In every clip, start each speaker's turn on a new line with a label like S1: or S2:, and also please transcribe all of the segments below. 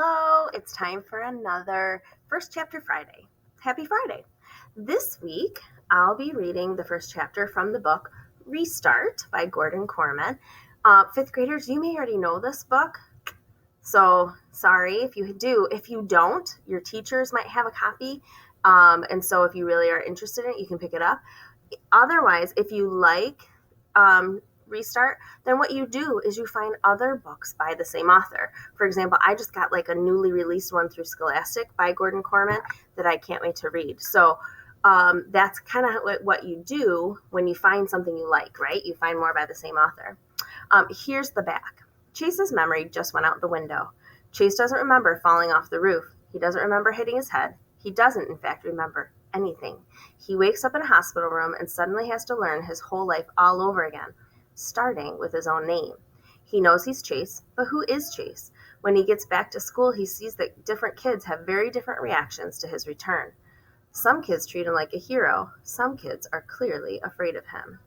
S1: Hello, it's time for another First Chapter Friday. Happy Friday. This week, I'll be reading the first chapter from the book Restart by Korman. Fifth graders, you may already know this book, so sorry if you do. If you don't, your teachers might have a copy, and so if you really are interested in it, you can pick it up. Otherwise, if you like Restart, then what you do is you find other books by the same author. For example, I just got like a newly released one through Scholastic by Korman that I can't wait to read. So that's kind of what you do when you find something you like, right? You find more by the same author. Here's the back. Chase's memory just went out the window. Chase doesn't remember falling off the roof. He doesn't remember hitting his head. He doesn't, in fact, remember anything. He wakes up in a hospital room and suddenly has to learn his whole life all over again, starting with his own name. He knows he's Chase, but who is Chase? When he gets back to school, he sees that different kids have very different reactions to his return. Some kids treat him like a hero. Some kids are clearly afraid of him.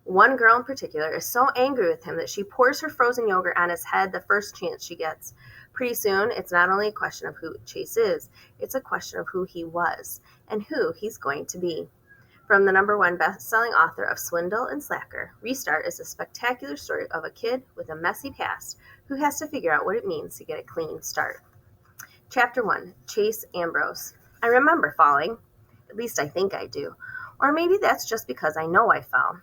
S1: One girl in particular is so angry with him that she pours her frozen yogurt on his head the first chance she gets. Pretty soon, it's not only a question of who Chase is, it's a question of who he was and who he's going to be. From the #1 best-selling author of Swindle and Slacker, Restart is a spectacular story of a kid with a messy past who has to figure out what it means to get a clean start. Chapter 1, Chase Ambrose. I remember falling. At least I think I do. Or maybe that's just because I know I fell.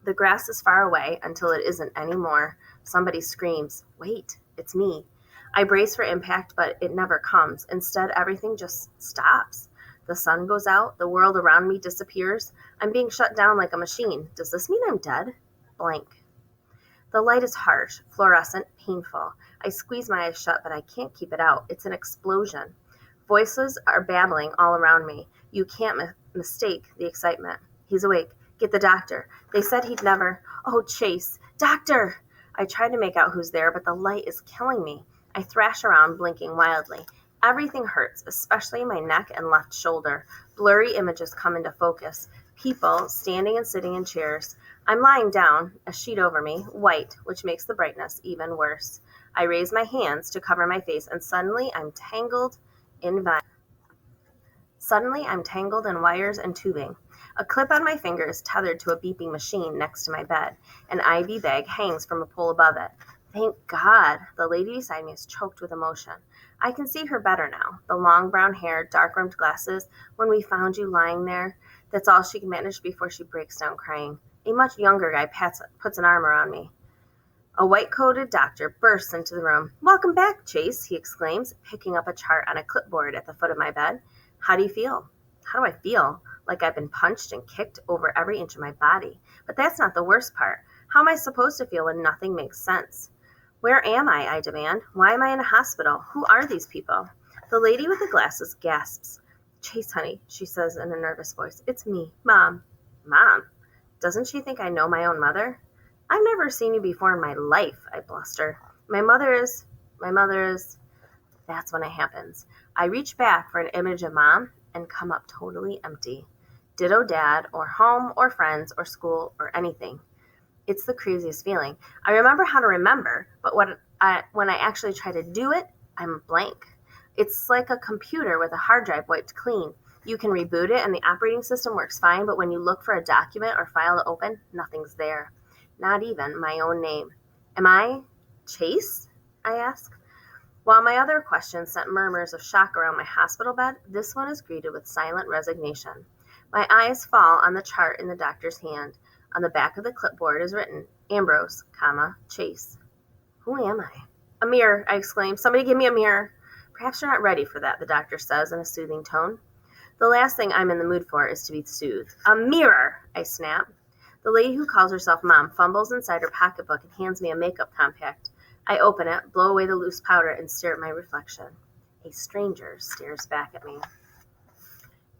S1: The grass is far away until it isn't anymore. Somebody screams, "Wait, it's me." I brace for impact, but it never comes. Instead, everything just stops. The sun goes out. The world around me disappears. I'm being shut down like a machine. Does this mean I'm dead? Blank. The light is harsh, fluorescent, painful. I squeeze my eyes shut, but I can't keep it out. It's an explosion. Voices are babbling all around me. You can't mistake the excitement. He's awake. Get the doctor. They said he'd never. Oh, Chase. Doctor! I try to make out who's there, but the light is killing me. I thrash around, blinking wildly. Everything hurts, especially my neck and left shoulder. Blurry images come into focus. People standing and sitting in chairs. I'm lying down, a sheet over me, white, which makes the brightness even worse. I raise my hands to cover my face, and suddenly I'm tangled in wires and tubing. A clip on my finger is tethered to a beeping machine next to my bed. An IV bag hangs from a pole above it. Thank God. The lady beside me is choked with emotion. I can see her better now. The long brown hair, dark-rimmed glasses. When we found you lying there, that's all she can manage before she breaks down crying. A much younger guy puts an arm around me. A white-coated doctor bursts into the room. "Welcome back, Chase," he exclaims, picking up a chart on a clipboard at the foot of my bed. How do you feel? How do I feel? Like I've been punched and kicked over every inch of my body. But that's not the worst part. How am I supposed to feel when nothing makes sense? Where am I demand. Why am I in a hospital? Who are these people? The lady with the glasses gasps. "Chase, honey," she says in a nervous voice. "It's me, Mom." Mom? Doesn't she think I know my own mother? I've never seen you before in my life, I bluster. My mother is. That's when it happens. I reach back for an image of Mom and come up totally empty. Ditto Dad, or home, or friends, or school, or anything. It's the craziest feeling. I remember how to remember, but when I actually try to do it, I'm blank. It's like a computer with a hard drive wiped clean. You can reboot it and the operating system works fine, but when you look for a document or file to open, nothing's there. Not even my own name. Am I Chase? I ask. While my other questions sent murmurs of shock around my hospital bed, this one is greeted with silent resignation. My eyes fall on the chart in the doctor's hand. On the back of the clipboard is written, Ambrose, Chase. Who am I? A mirror, I exclaim. Somebody give me a mirror. Perhaps you're not ready for that, the doctor says in a soothing tone. The last thing I'm in the mood for is to be soothed. A mirror, I snap. The lady who calls herself Mom fumbles inside her pocketbook and hands me a makeup compact. I open it, blow away the loose powder, and stare at my reflection. A stranger stares back at me.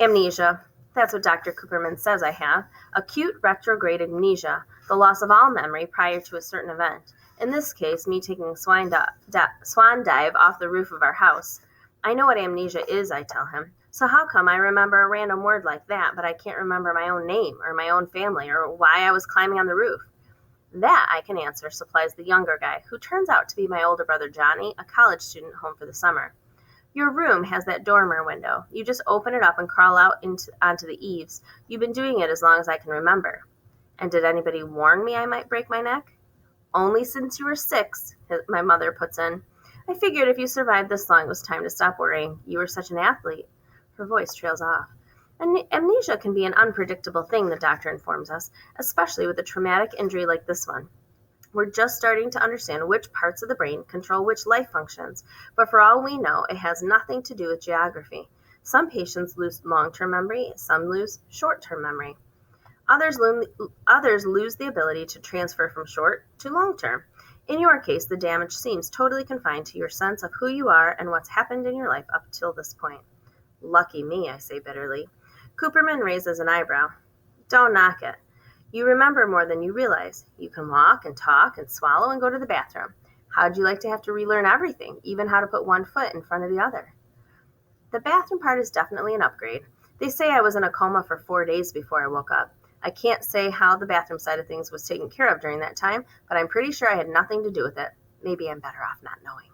S1: Amnesia. That's what Dr. Korman says I have. Acute retrograde amnesia, the loss of all memory prior to a certain event. In this case, me taking a swan dive off the roof of our house. I know what amnesia is, I tell him. So how come I remember a random word like that, but I can't remember my own name or my own family or why I was climbing on the roof? That I can answer, supplies the younger guy, who turns out to be my older brother Johnny, a college student home for the summer. Your room has that dormer window. You just open it up and crawl out onto the eaves. You've been doing it as long as I can remember. And did anybody warn me I might break my neck? Only since you were 6, my mother puts in. I figured if you survived this long, it was time to stop worrying. You were such an athlete. Her voice trails off. Amnesia can be an unpredictable thing, the doctor informs us, especially with a traumatic injury like this one. We're just starting to understand which parts of the brain control which life functions, but for all we know, it has nothing to do with geography. Some patients lose long-term memory, some lose short-term memory. Others lose the ability to transfer from short to long-term. In your case, the damage seems totally confined to your sense of who you are and what's happened in your life up till this point. Lucky me, I say bitterly. Cooperman raises an eyebrow. Don't knock it. You remember more than you realize. You can walk and talk and swallow and go to the bathroom. How'd you like to have to relearn everything, even how to put one foot in front of the other? The bathroom part is definitely an upgrade. They say I was in a coma for 4 days before I woke up. I can't say how the bathroom side of things was taken care of during that time, but I'm pretty sure I had nothing to do with it. Maybe I'm better off not knowing.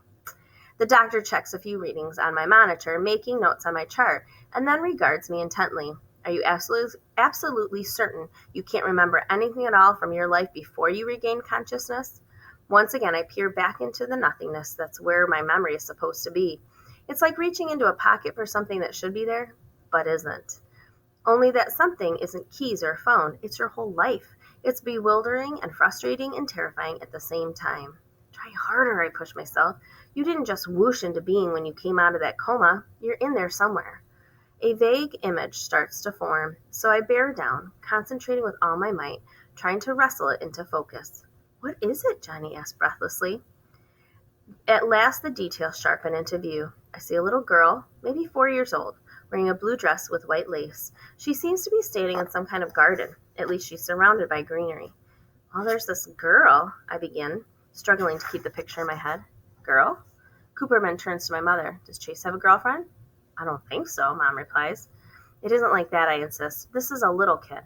S1: The doctor checks a few readings on my monitor, making notes on my chart, and then regards me intently. Are you absolutely certain you can't remember anything at all from your life before you regain consciousness? Once again, I peer back into the nothingness that's where my memory is supposed to be. It's like reaching into a pocket for something that should be there, but isn't. Only that something isn't keys or a phone. It's your whole life. It's bewildering and frustrating and terrifying at the same time. Try harder, I push myself. You didn't just whoosh into being when you came out of that coma. You're in there somewhere. A vague image starts to form, so I bear down, concentrating with all my might, trying to wrestle it into focus. What is it? Johnny asked breathlessly. At last the details sharpen into view. I see a little girl, maybe 4 years old, wearing a blue dress with white lace. She seems to be standing in some kind of garden. At least she's surrounded by greenery. Oh, there's this girl, I begin, struggling to keep the picture in my head. Girl? Cooperman turns to my mother. Does Chase have a girlfriend? I don't think so, Mom replies. It isn't like that, I insist. This is a little kid.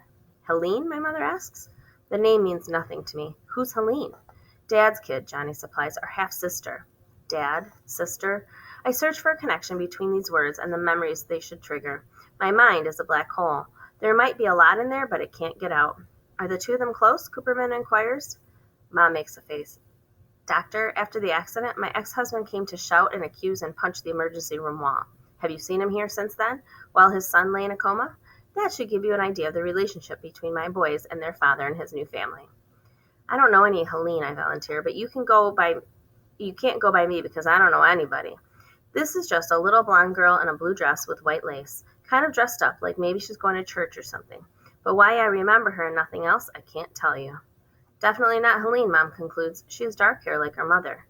S1: Helene, my mother asks. The name means nothing to me. Who's Helene? Dad's kid, Johnny supplies, our half-sister. Dad, sister. I search for a connection between these words and the memories they should trigger. My mind is a black hole. There might be a lot in there, but it can't get out. Are the two of them close? Cooperman inquires. Mom makes a face. Doctor, after the accident, my ex-husband came to shout and accuse and punch the emergency room wall. Have you seen him here since then, while his son lay in a coma? That should give you an idea of the relationship between my boys and their father and his new family. I don't know any Helene, I volunteer, but you can't go by me because I don't know anybody. This is just a little blonde girl in a blue dress with white lace, kind of dressed up like maybe she's going to church or something. But why I remember her and nothing else, I can't tell you. Definitely not Helene, Mom concludes. She has dark hair like her mother.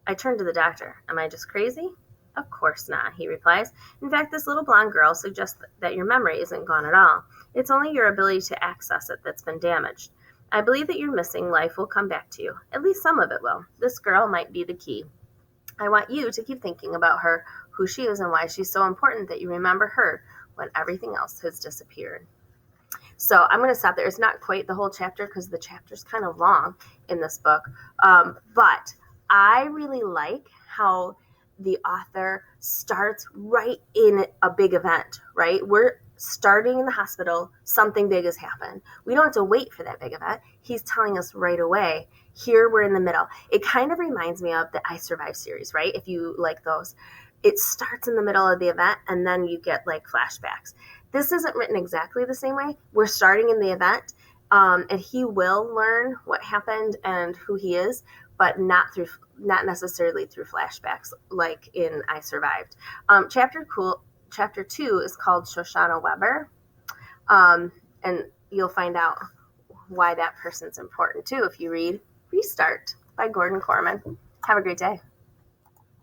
S1: I turn to the doctor. Am I just crazy? Of course not, he replies. In fact, this little blonde girl suggests that your memory isn't gone at all. It's only your ability to access it that's been damaged. I believe that your missing life will come back to you. At least some of it will. This girl might be the key. I want you to keep thinking about her, who she is, and why she's so important that you remember her when everything else has disappeared. So I'm going to stop there. It's not quite the whole chapter because the chapter's kind of long in this book. But I really like how the author starts right in a big event, right? We're starting in the hospital. Something big has happened. We don't have to wait for that big event. He's telling us right away. Here we're in the middle. It kind of reminds me of the I Survive series, right? If you like those. It starts in the middle of the event and then you get like flashbacks. This isn't written exactly the same way. We're starting in the event and he will learn what happened and who he is, but not necessarily through flashbacks like in I Survived. Chapter 2 is called Shoshana Weber, and you'll find out why that person's important too if you read Restart by Gordon Korman. Have a great day.